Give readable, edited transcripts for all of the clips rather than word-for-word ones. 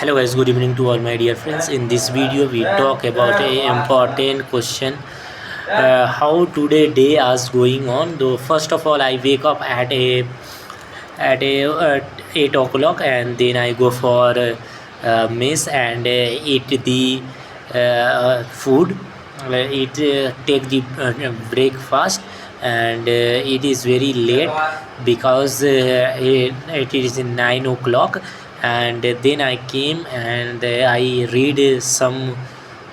Hello guys, good evening to all my dear friends. In this video we talk about a important question, how today day is going on. Though first of all I wake up at 8 o'clock, and then I go for mess and eat the food, eat take the breakfast. And it is very late because it is 9 o'clock. And then I came and I read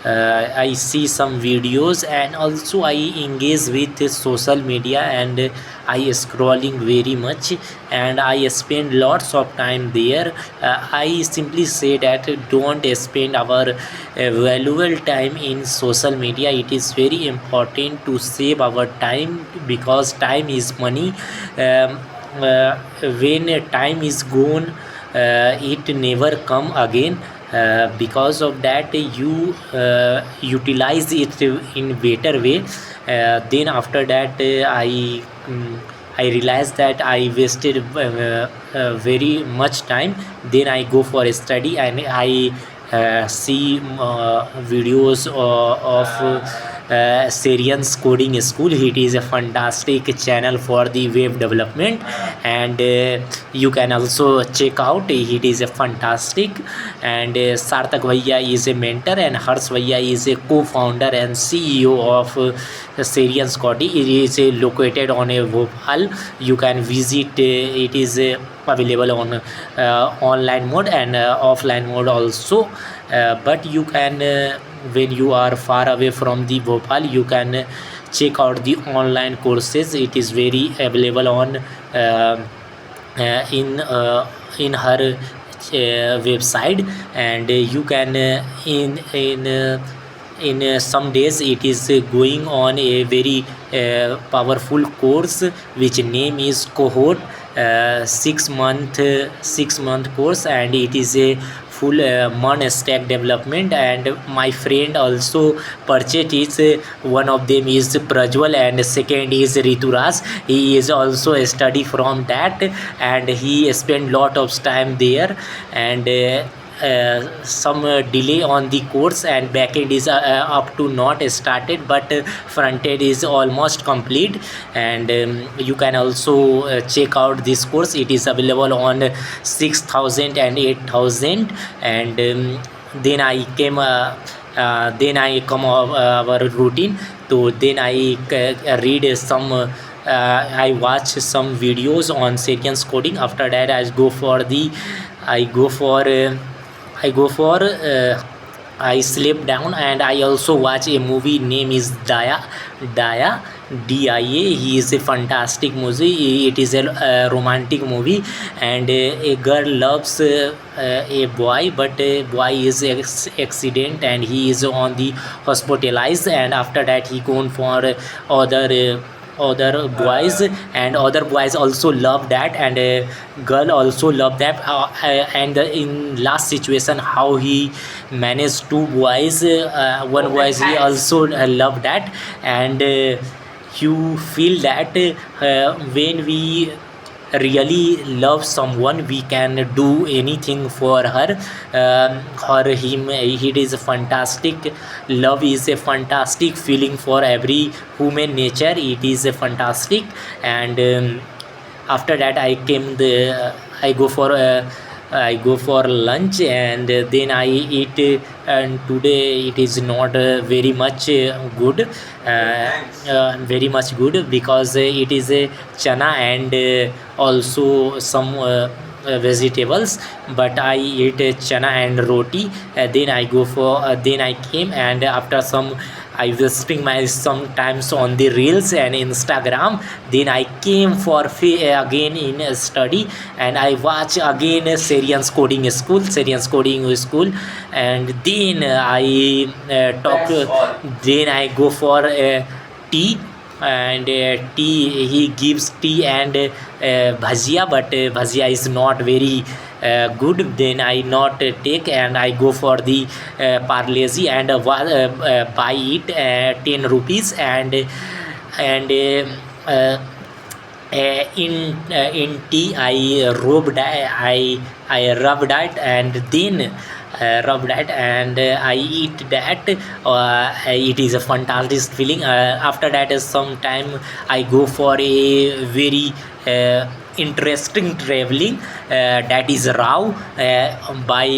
I see some videos, and also I engage with social media, and I scrolling very much, and I spend lots of time there. I simply say that don't spend our valuable time in social media. It is very important to save our time, because time is money. When time is gone, it never come again. Because of that, you utilize it in better way. Then after that, I realized that I wasted very much time. Then I go for a study, and I see videos of Syrian's Coding School. It is a fantastic channel for the web development, and you can also check out. It is a fantastic. And Sarthak Bhaiya is a mentor, and Harsh Bhaiya is a co-founder and CEO of Syrian's Coding. It is located on a Bhopal. You can visit. It is available on online mode and offline mode also. But you can, when you are far away from the Bhopal, you can check out the online courses. It is very available on in her website. And you can in some days it is going on a very powerful course, which name is Cohort. 6 month course, and it is a full mon stack development. And my friend also purchased it. One of them is Prajwal, and second is Rituraj. He is also a study from that, and he spent lot of time there. And some delay on the course, and backend is up to not started, but front end is almost complete. And you can also check out this course. It is available on 6,000 and 8,000. And then I came then I come our routine. So then I read some I watch some videos on Syrian's Coding. After that, I go for I sleep down, and I also watch a movie name is Daya, DIA. He is a fantastic movie. It is a romantic movie, and a girl loves a boy, but a boy is accident, and he is on the hospitalized. And after that, he gone for other boys, and other boys also love that, and girl also love that. And in last situation, how he managed two boys, one boys he also love that. And you feel that when we really love someone, we can do anything for her or him. It is fantastic. Love is a fantastic feeling for every human nature. It is a fantastic. And after that, I go for lunch, and then I eat. And today it is not very much good, very much good, because it is a chana and also some vegetables. But I eat chana and roti. Then I came, and after some I wasting my sometimes on the reels and Instagram. Then I came for again in a study, and I watch again Syrian's Coding School. And then I talk. Then I go for tea. And tea, he gives tea and bhajia, but bhajia is not very good. Then I not take, and I go for the parleji, and buy it 10 rupees. And in tea I rubbed it and then rubbed it and I eat that. It is a fantastic feeling. After that, some time I go for a very interesting traveling, that is Rao, by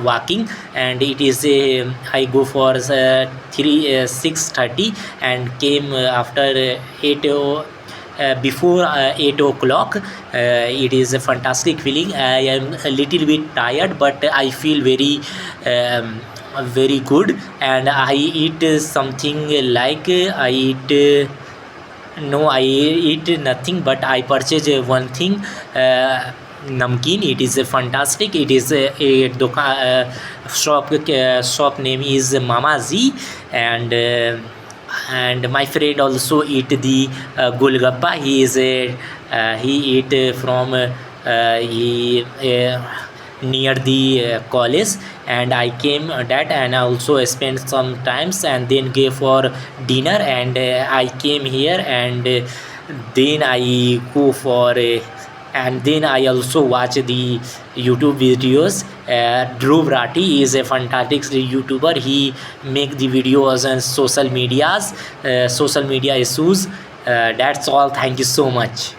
walking, and it is I go for 6:30 and came after 8 before 8 o'clock. It is a fantastic feeling. I am a little bit tired, but I feel very good, and I eat something like I eat no, I eat nothing, but I purchase one thing, namkeen. It is fantastic. It is shop name is Mama Z, and my friend also eat the golgappa. He eat from he near the college, and I came that, and I also spent some times and then go for dinner, and I came here, and then I go for and then I also watch the YouTube videos. Dhruv Rathi is a fantastic YouTuber. He make the videos on social media issues. That's all. Thank you so much.